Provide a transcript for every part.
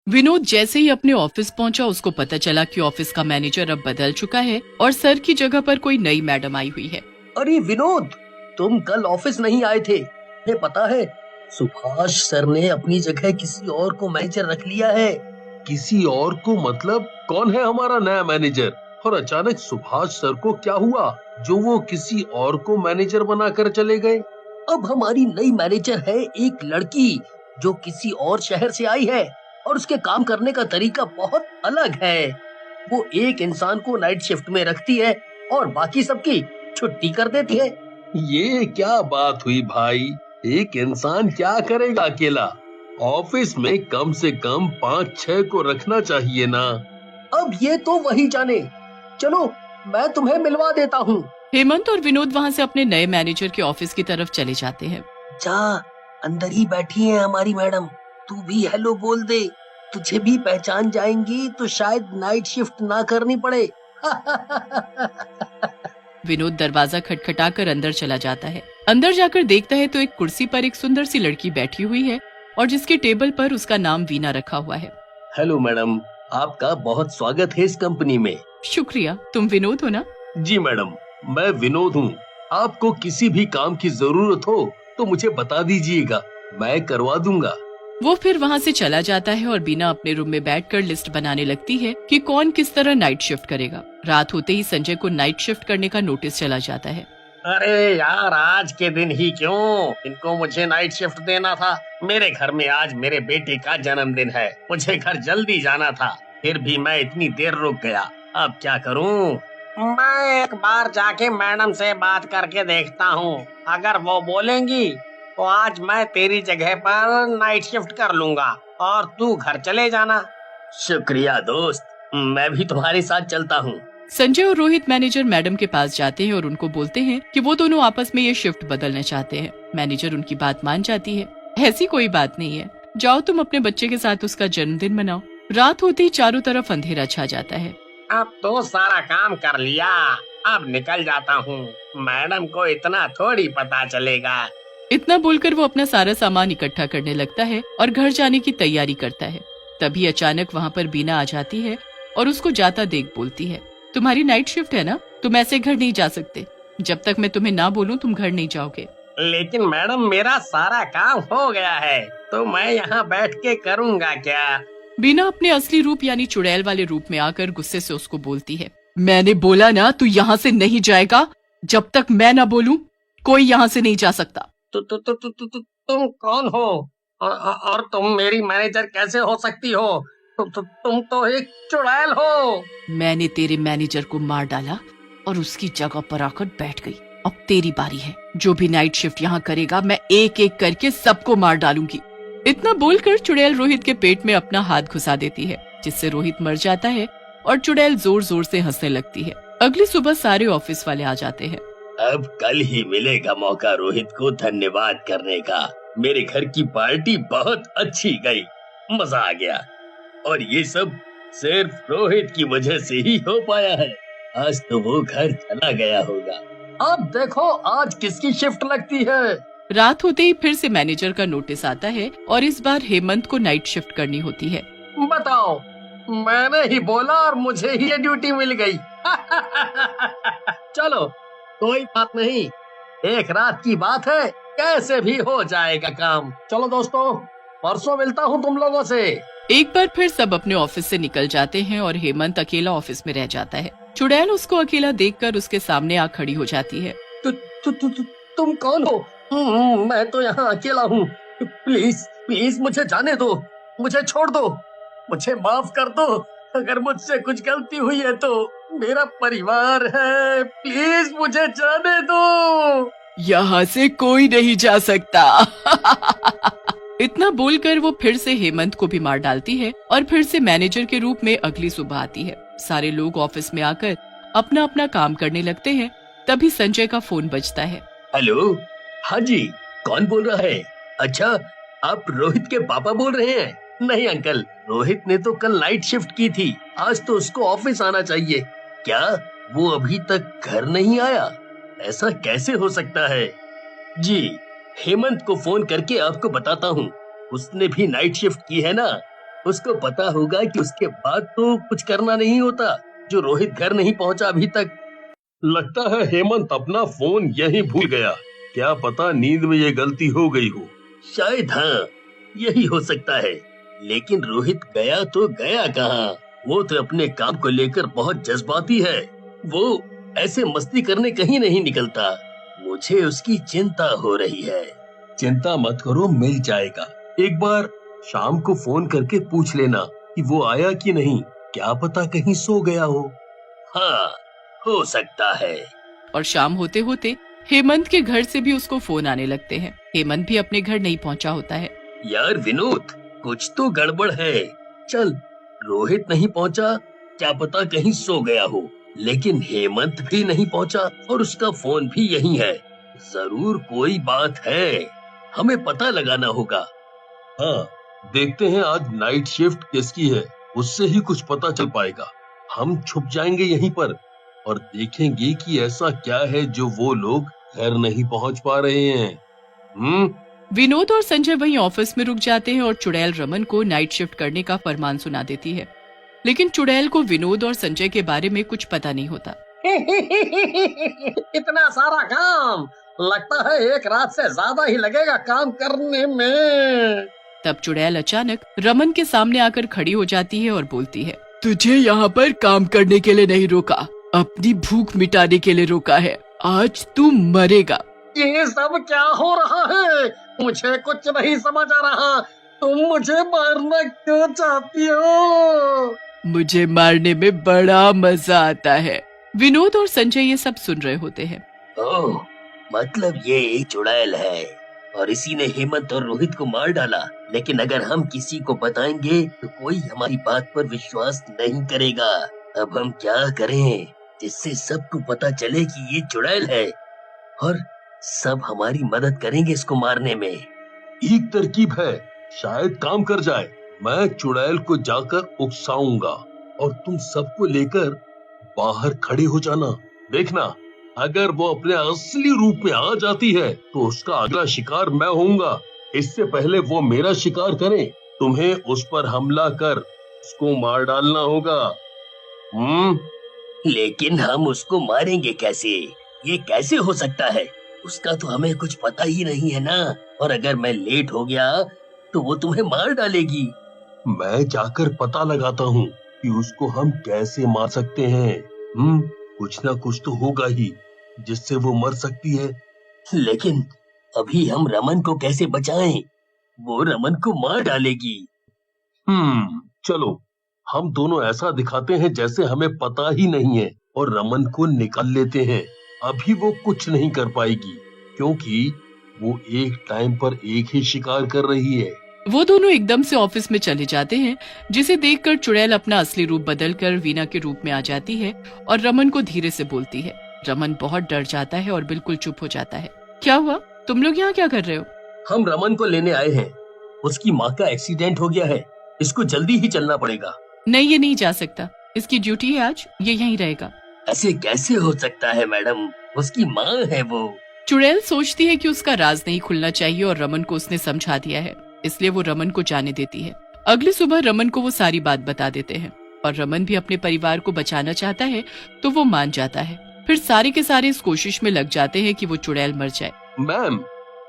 विनोद जैसे ही अपने ऑफिस पहुंचा, उसको पता चला कि ऑफिस का मैनेजर अब बदल चुका है और सर की जगह पर कोई नई मैडम आई हुई है। अरे विनोद, तुम कल ऑफिस नहीं आए थे, तुम्हें पता है सुभाष सर ने अपनी जगह किसी और को मैनेजर रख लिया है। किसी और को मतलब कौन है हमारा नया मैनेजर? और अचानक सुभाष सर को क्या हुआ जो वो किसी और को मैनेजर बनाकर चले गए? अब हमारी नई मैनेजर है एक लड़की जो किसी और शहर से आई है और उसके काम करने का तरीका बहुत अलग है। वो एक इंसान को नाइट शिफ्ट में रखती है और बाकी सबकी छुट्टी कर देती है। ये क्या बात हुई भाई? एक इंसान क्या करेगा अकेला? ऑफिस में कम से कम 5-6 को रखना चाहिए ना। अब ये तो वही जाने। चलो मैं तुम्हें मिलवा देता हूँ। हेमंत और विनोद वहाँ से अपने नए मैनेजर के ऑफिस की तरफ चले जाते हैं। जा, अंदर ही बैठी है हमारी मैडम, तू भी हेलो बोल दे। तुझे भी पहचान जाएंगी तो शायद नाइट शिफ्ट ना करनी पड़े। विनोद दरवाजा खटखटाकर अंदर चला जाता है। अंदर जाकर देखता है तो एक कुर्सी पर एक सुंदर सी लड़की बैठी हुई है और जिसके टेबल पर उसका नाम वीना रखा हुआ है। हेलो मैडम, आपका बहुत स्वागत है इस कंपनी में। शुक्रिया। तुम विनोद हो ना? जी मैडम, मैं विनोद हूँ। आपको किसी भी काम की जरूरत हो तो मुझे बता दीजिएगा, मैं करवा दूंगा। वो फिर वहाँ से चला जाता है और बीना अपने रूम में बैठकर लिस्ट बनाने लगती है कि कौन किस तरह नाइट शिफ्ट करेगा। रात होते ही संजय को नाइट शिफ्ट करने का नोटिस चला जाता है। अरे यार, आज के दिन ही क्यों? इनको मुझे नाइट शिफ्ट देना था। मेरे घर में आज मेरे बेटे का जन्मदिन है, मुझे घर जल्दी जाना था, फिर भी मैं इतनी देर रुक गया। अब क्या करूं? मैं एक बार जाके मैडम से बात करके देखता हूँ। अगर वो बोलेंगी तो आज मैं तेरी जगह पर नाइट शिफ्ट कर लूंगा और तू घर चले जाना। शुक्रिया दोस्त, मैं भी तुम्हारे साथ चलता हूँ। संजय और रोहित मैनेजर मैडम के पास जाते हैं और उनको बोलते हैं कि वो दोनों आपस में ये शिफ्ट बदलना चाहते हैं। मैनेजर उनकी बात मान जाती है। ऐसी कोई बात नहीं है, जाओ तुम अपने बच्चे के साथ उसका जन्मदिन मनाओ। रात होते ही चारों तरफ अंधेरा छा जाता है। अब तो सारा काम कर लिया, अब निकल जाता हूँ। मैडम को इतना थोड़ी पता चलेगा। इतना बोलकर वो अपना सारा सामान इकट्ठा करने लगता है और घर जाने की तैयारी करता है। तभी अचानक वहाँ पर बीना आ जाती है और उसको जाता देख बोलती है, तुम्हारी नाइट शिफ्ट है ना, तुम ऐसे घर नहीं जा सकते। जब तक मैं तुम्हें ना बोलूं तुम घर नहीं जाओगे। लेकिन मैडम, मेरा सारा काम हो गया है, तो मैं यहाँ बैठ के करूँगा क्या? बीना अपने असली रूप यानी चुड़ैल वाले रूप में आकर गुस्से से उसको बोलती है, मैंने बोला ना तू यहाँ से नहीं जाएगा, जब तक मैं ना बोलूं कोई यहाँ से नहीं जा सकता। तुम कौन हो और तुम मेरी मैनेजर कैसे हो सकती हो? तुम तो एक चुड़ैल हो। मैंने तेरे मैनेजर को मार डाला और उसकी जगह पर आकर बैठ गई। अब तेरी बारी है, जो भी नाइट शिफ्ट यहाँ करेगा मैं एक एक करके सबको मार डालूंगी। इतना बोलकर चुड़ैल रोहित के पेट में अपना हाथ घुसा देती है, जिससे रोहित मर जाता है और चुड़ैल जोर जोर से हंसने लगती है। अगली सुबह सारे ऑफिस वाले आ जाते हैं। अब कल ही मिलेगा मौका रोहित को धन्यवाद करने का। मेरे घर की पार्टी बहुत अच्छी गई, मजा आ गया, और ये सब सिर्फ रोहित की वजह से ही हो पाया है। आज तो वो घर चला गया होगा। अब देखो आज किसकी शिफ्ट लगती है। रात होते ही फिर से मैनेजर का नोटिस आता है और इस बार हेमंत को नाइट शिफ्ट करनी होती है। बताओ, मैंने ही बोला और मुझे ही ये ड्यूटी मिल गई। चलो कोई बात नहीं, एक रात की बात है, कैसे भी हो जाएगा काम। चलो दोस्तों, परसों मिलता हूँ तुम लोगों से। एक बार फिर सब अपने ऑफिस से निकल जाते हैं और हेमंत अकेला ऑफिस में रह जाता है। चुड़ैल उसको अकेला देखकर उसके सामने आ खड़ी हो जाती है। तुम कौन हो? मैं तो यहाँ अकेला हूँ, प्लीज प्लीज मुझे जाने दो, मुझे छोड़ दो, मुझे माफ कर दो। अगर मुझसे कुछ गलती हुई है तो मेरा परिवार है, प्लीज मुझे जाने दो। यहाँ से कोई नहीं जा सकता। इतना बोलकर वो फिर से हेमंत को भी मार डालती है और फिर से मैनेजर के रूप में अगली सुबह आती है। सारे लोग ऑफिस में आकर अपना अपना काम करने लगते हैं। तभी संजय का फोन बजता है। हेलो, हाँ जी, कौन बोल रहा है? अच्छा, आप रोहित के पापा बोल रहे हैं? नहीं अंकल, रोहित ने तो कल नाइट शिफ्ट की थी, आज तो उसको ऑफिस आना चाहिए। क्या वो अभी तक घर नहीं आया? ऐसा कैसे हो सकता है? जी, हेमंत को फोन करके आपको बताता हूँ, उसने भी नाइट शिफ्ट की है ना। उसको पता होगा कि उसके बाद तो कुछ करना नहीं होता, जो रोहित घर नहीं पहुंचा अभी तक। लगता है हेमंत अपना फोन यहीं भूल गया। क्या पता नींद में ये गलती हो गई हो। शायद हाँ, यही हो सकता है। लेकिन रोहित गया तो गया कहाँ? वो तो अपने काम को लेकर बहुत जज्बाती है। वो ऐसे मस्ती करने कहीं नहीं निकलता। मुझे उसकी चिंता हो रही है। चिंता मत करो, मिल जाएगा। एक बार शाम को फोन करके पूछ लेना कि वो आया कि नहीं। क्या पता कहीं सो गया हो। हाँ, हो सकता है। और शाम होते होते हेमंत के घर से भी उसको फोन आने लगते हैं। हेमंत भी अपने घर नहीं पहुंचा होता है। यार विनोद, कुछ तो गड़बड़ है। चल, रोहित नहीं पहुंचा, क्या पता कहीं सो गया हो। लेकिन हेमंत भी नहीं पहुंचा और उसका फोन भी यहीं है। जरूर कोई बात है, हमें पता लगाना होगा। हाँ, देखते हैं आज नाइट शिफ्ट किसकी है, उससे ही कुछ पता चल पाएगा। हम छुप जाएंगे यहीं पर और देखेंगे कि ऐसा क्या है जो वो लोग घर नहीं पहुंच पा रहे हैं। विनोद और संजय वहीं ऑफिस में रुक जाते हैं और चुड़ैल रमन को नाइट शिफ्ट करने का फरमान सुना देती है। लेकिन चुड़ैल को विनोद और संजय के बारे में कुछ पता नहीं होता। इतना सारा काम, लगता है एक रात से ज्यादा ही लगेगा काम करने में। तब चुड़ैल अचानक रमन के सामने आकर खड़ी हो जाती है और बोलती है, तुझे यहाँ पर काम करने के लिए नहीं रोका, अपनी भूख मिटाने के लिए रोका है। आज तू मरेगा। ये सब क्या हो रहा है? मुझे कुछ नहीं समझ आ रहा। तुम मुझे मारना क्यों चाहती हो? मुझे मारने में बड़ा मजा आता है। विनोद और संजय ये सब सुन रहे होते हैं। ओह, मतलब ये एक चुड़ैल है और इसी ने हेमंत और रोहित को मार डाला। लेकिन अगर हम किसी को बताएंगे तो कोई हमारी बात पर विश्वास नहीं करेगा। अब हम क्या करें जिससे सबको पता चले कि ये चुड़ैल है और सब हमारी मदद करेंगे इसको मारने में। एक तरकीब है, शायद काम कर जाए। मैं चुड़ैल को जाकर उकसाऊंगा और तुम सबको लेकर बाहर खड़े हो जाना। देखना, अगर वो अपने असली रूप में आ जाती है तो उसका अगला शिकार मैं होऊंगा। इससे पहले वो मेरा शिकार करे, तुम्हें उस पर हमला कर उसको मार डालना होगा। लेकिन हम उसको मारेंगे कैसे? ये कैसे हो सकता है? उसका तो हमें कुछ पता ही नहीं है ना। और अगर मैं लेट हो गया तो वो तुम्हें मार डालेगी। मैं जाकर पता लगाता हूँ कि उसको हम कैसे मार सकते हैं। कुछ ना कुछ तो होगा ही जिससे वो मर सकती है। लेकिन अभी हम रमन को कैसे बचाएं? वो रमन को मार डालेगी। चलो, हम दोनों ऐसा दिखाते हैं जैसे हमें पता ही नहीं है और रमन को निकाल लेते हैं। अभी वो कुछ नहीं कर पाएगी क्योंकि वो एक टाइम पर एक ही शिकार कर रही है। वो दोनों एकदम से ऑफिस में चले जाते हैं, जिसे देखकर चुड़ैल अपना असली रूप बदलकर वीना के रूप में आ जाती है और रमन को धीरे से बोलती है। रमन बहुत डर जाता है और बिल्कुल चुप हो जाता है। क्या हुआ? तुम लोग यहाँ क्या कर रहे हो? हम रमन को लेने आए हैं। उसकी माँ का एक्सीडेंट हो गया है, इसको जल्दी ही चलना पड़ेगा। नहीं, ये नहीं जा सकता। इसकी ड्यूटी है आज, ये यहीं रहेगा। ऐसे कैसे हो सकता है मैडम? उसकी माँ है वो। चुड़ैल सोचती है कि उसका राज नहीं खुलना चाहिए और रमन को उसने समझा दिया है, इसलिए वो रमन को जाने देती है। अगली सुबह रमन को वो सारी बात बता देते हैं और रमन भी अपने परिवार को बचाना चाहता है तो वो मान जाता है। फिर सारे के सारे इस कोशिश में लग जाते हैं कि वो चुड़ैल मर जाए। मैम,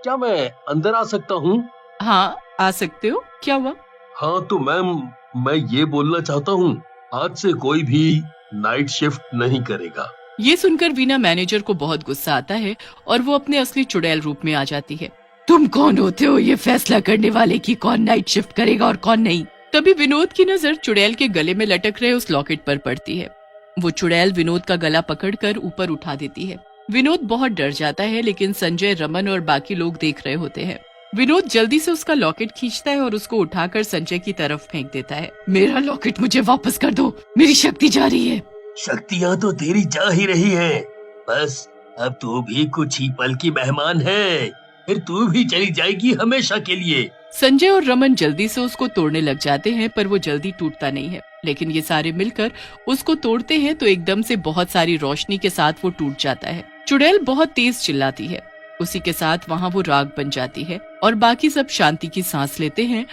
क्या मैं अंदर आ सकता हूँ? हाँ, आ सकते हो। क्या हुआ? हाँ तो मैम, मैं ये बोलना चाहता हूँ, आज से कोई भी नाइट शिफ्ट नहीं करेगा। ये सुनकर वीना मैनेजर को बहुत गुस्सा आता है और वो अपने असली चुड़ैल रूप में आ जाती है। तुम कौन होते हो ये फैसला करने वाले कि कौन नाइट शिफ्ट करेगा और कौन नहीं? तभी विनोद की नजर चुड़ैल के गले में लटक रहे उस लॉकेट पर पड़ती है। वो चुड़ैल विनोद का गला पकड़कर ऊपर उठा देती है। विनोद बहुत डर जाता है, लेकिन संजय, रमन और बाकी लोग देख रहे होते हैं। विनोद जल्दी से उसका लॉकेट खींचता है और उसको उठाकर संजय की तरफ फेंक देता है। मेरा लॉकेट मुझे वापस कर दो, मेरी शक्ति जा रही है। शक्तियाँ तो तेरी जा ही रही है, बस अब तू भी कुछ ही पल की मेहमान है, फिर तू भी चली जाएगी हमेशा के लिए। संजय और रमन जल्दी से उसको तोड़ने लग जाते हैं, पर वो जल्दी टूटता नहीं है। लेकिन ये सारे मिलकर उसको तोड़ते हैं तो एकदम से बहुत सारी रोशनी के साथ वो टूट जाता है। चुड़ैल बहुत तेज चिल्लाती है। उसी के साथ वहाँ वो राख बन जाती है और बाकी सब शांति की सांस लेते हैं